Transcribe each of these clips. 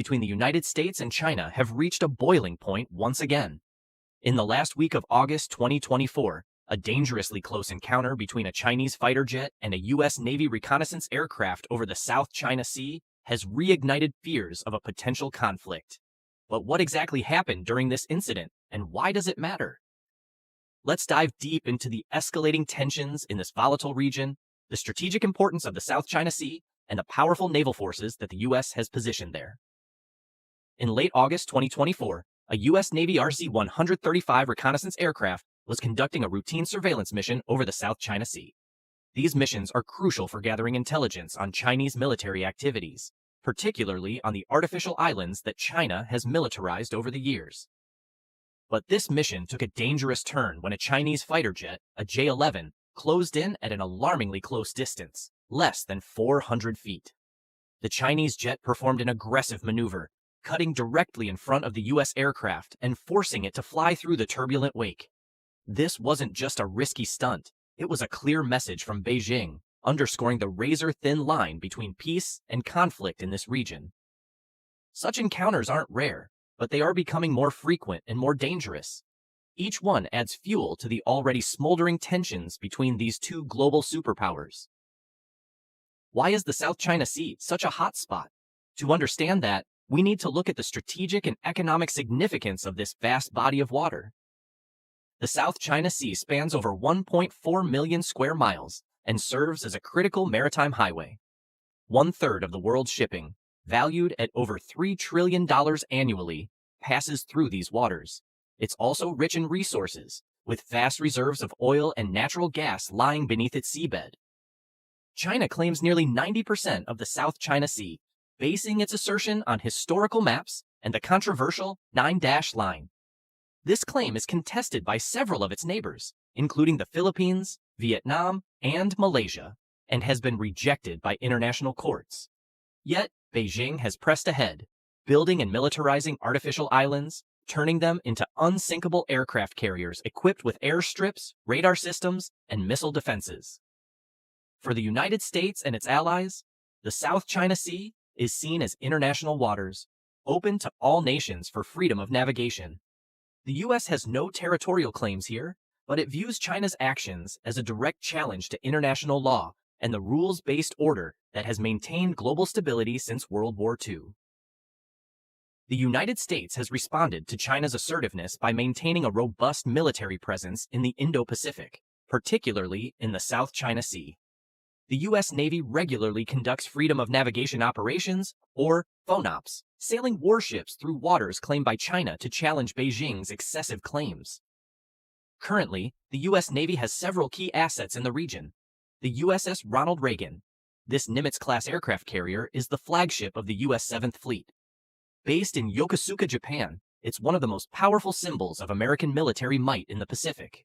between the United States and China have reached a boiling point once again. In the last week of August 2024, a dangerously close encounter between a Chinese fighter jet and a U.S. Navy reconnaissance aircraft over the South China Sea has reignited fears of a potential conflict. But what exactly happened during this incident, and why does it matter? Let's dive deep into the escalating tensions in this volatile region, the strategic importance of the South China Sea, and the powerful naval forces that the U.S. has positioned there. In late August 2024, a U.S. Navy RC-135 reconnaissance aircraft was conducting a routine surveillance mission over the South China Sea. These missions are crucial for gathering intelligence on Chinese military activities, particularly on the artificial islands that China has militarized over the years. But this mission took a dangerous turn when a Chinese fighter jet, a J-11, closed in at an alarmingly close distance, less than 400 feet. The Chinese jet performed an aggressive maneuver, cutting directly in front of the U.S. aircraft and forcing it to fly through the turbulent wake. This wasn't just a risky stunt, it was a clear message from Beijing, underscoring the razor-thin line between peace and conflict in this region. Such encounters aren't rare, but they are becoming more frequent and more dangerous. Each one adds fuel to the already smoldering tensions between these two global superpowers. Why is the South China Sea such a hot spot? To understand that, we need to look at the strategic and economic significance of this vast body of water. The South China Sea spans over 1.4 million square miles and serves as a critical maritime highway. 1/3 of the world's shipping, valued at over $3 trillion annually, passes through these waters. It's also rich in resources, with vast reserves of oil and natural gas lying beneath its seabed. China claims nearly 90% of the South China Sea, basing its assertion on historical maps and the controversial 9-dash line. This claim is contested by several of its neighbors, including the Philippines, Vietnam, and Malaysia, and has been rejected by international courts. Yet, Beijing has pressed ahead, building and militarizing artificial islands, turning them into unsinkable aircraft carriers equipped with airstrips, radar systems, and missile defenses. For the United States and its allies, the South China Sea is seen as international waters, open to all nations for freedom of navigation. The U.S. has no territorial claims here, but it views China's actions as a direct challenge to international law and the rules-based order that has maintained global stability since World War II. The United States has responded to China's assertiveness by maintaining a robust military presence in the Indo-Pacific, particularly in the South China Sea. The U.S. Navy regularly conducts freedom of navigation operations, or FONOPs, sailing warships through waters claimed by China to challenge Beijing's excessive claims. Currently, the U.S. Navy has several key assets in the region. The USS Ronald Reagan. This Nimitz-class aircraft carrier is the flagship of the U.S. 7th Fleet. Based in Yokosuka, Japan, it's one of the most powerful symbols of American military might in the Pacific.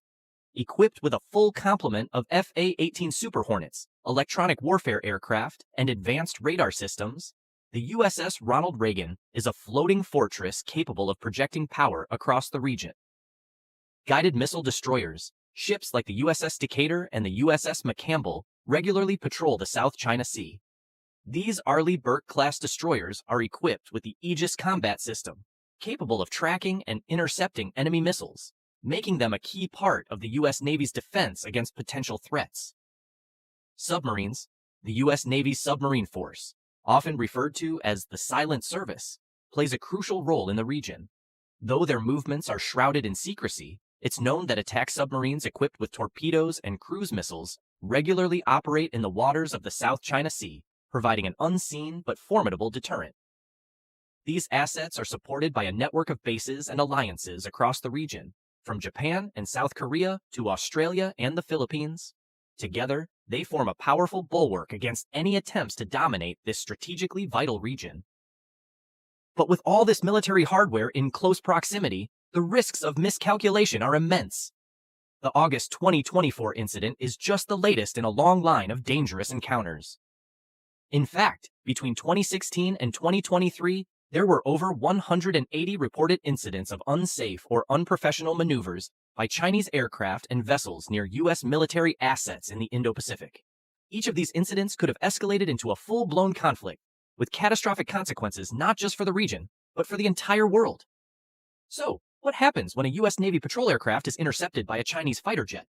Equipped with a full complement of F/A-18 Super Hornets, electronic warfare aircraft, and advanced radar systems, the USS Ronald Reagan is a floating fortress capable of projecting power across the region. Guided missile destroyers, ships like the USS Decatur and the USS McCampbell regularly patrol the South China Sea. These Arleigh Burke-class destroyers are equipped with the Aegis combat system, capable of tracking and intercepting enemy missiles, making them a key part of the U.S. Navy's defense against potential threats. Submarines. The U.S. Navy's submarine force, often referred to as the Silent Service, plays a crucial role in the region. Though their movements are shrouded in secrecy, it's known that attack submarines equipped with torpedoes and cruise missiles regularly operate in the waters of the South China Sea, providing an unseen but formidable deterrent. These assets are supported by a network of bases and alliances across the region, from Japan and South Korea to Australia and the Philippines. Together, they form a powerful bulwark against any attempts to dominate this strategically vital region. But with all this military hardware in close proximity, the risks of miscalculation are immense. The August 2024 incident is just the latest in a long line of dangerous encounters. In fact, between 2016 and 2023, there were over 180 reported incidents of unsafe or unprofessional maneuvers by Chinese aircraft and vessels near U.S. military assets in the Indo-Pacific. Each of these incidents could have escalated into a full-blown conflict, with catastrophic consequences not just for the region, but for the entire world. So, what happens when a U.S. Navy patrol aircraft is intercepted by a Chinese fighter jet?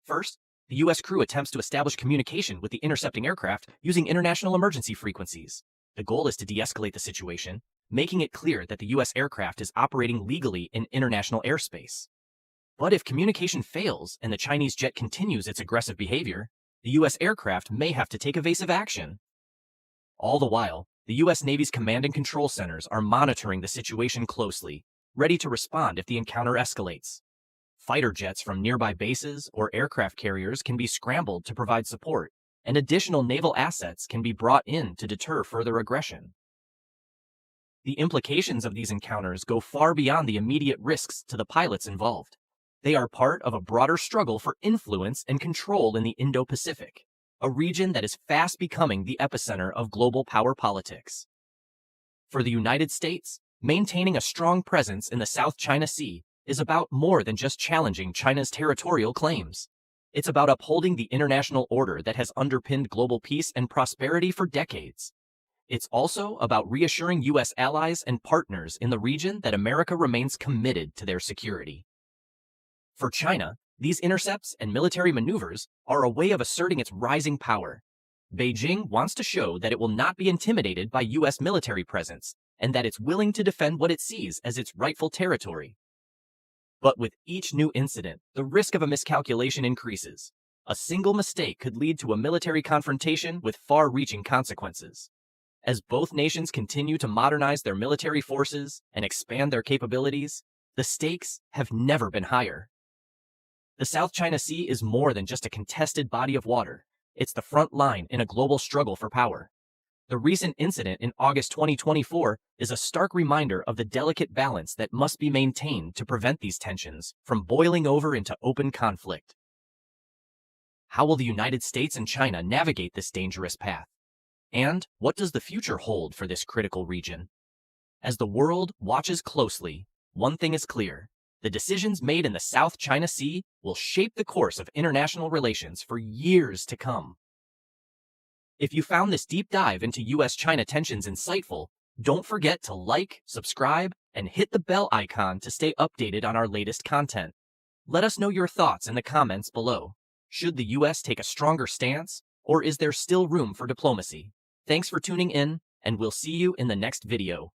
First, the U.S. crew attempts to establish communication with the intercepting aircraft using international emergency frequencies. The goal is to de-escalate the situation, making it clear that the U.S. aircraft is operating legally in international airspace. But if communication fails and the Chinese jet continues its aggressive behavior, the U.S. aircraft may have to take evasive action. All the while, the U.S. Navy's command and control centers are monitoring the situation closely, ready to respond if the encounter escalates. Fighter jets from nearby bases or aircraft carriers can be scrambled to provide support, and additional naval assets can be brought in to deter further aggression. The implications of these encounters go far beyond the immediate risks to the pilots involved. They are part of a broader struggle for influence and control in the Indo-Pacific, a region that is fast becoming the epicenter of global power politics. For the United States, maintaining a strong presence in the South China Sea is about more than just challenging China's territorial claims. It's about upholding the international order that has underpinned global peace and prosperity for decades. It's also about reassuring U.S. allies and partners in the region that America remains committed to their security. For China, these intercepts and military maneuvers are a way of asserting its rising power. Beijing wants to show that it will not be intimidated by U.S. military presence and that it's willing to defend what it sees as its rightful territory. But with each new incident, the risk of a miscalculation increases. A single mistake could lead to a military confrontation with far-reaching consequences. As both nations continue to modernize their military forces and expand their capabilities, the stakes have never been higher. The South China Sea is more than just a contested body of water. It's the front line in a global struggle for power. The recent incident in August 2024 is a stark reminder of the delicate balance that must be maintained to prevent these tensions from boiling over into open conflict. How will the United States and China navigate this dangerous path? And what does the future hold for this critical region? As the world watches closely, one thing is clear. The decisions made in the South China Sea will shape the course of international relations for years to come. If you found this deep dive into U.S. China tensions insightful, don't forget to like, subscribe, and hit the bell icon to stay updated on our latest content. Let us know your thoughts in the comments below. Should the U.S. take a stronger stance, or is there still room for diplomacy? Thanks for tuning in, and we'll see you in the next video.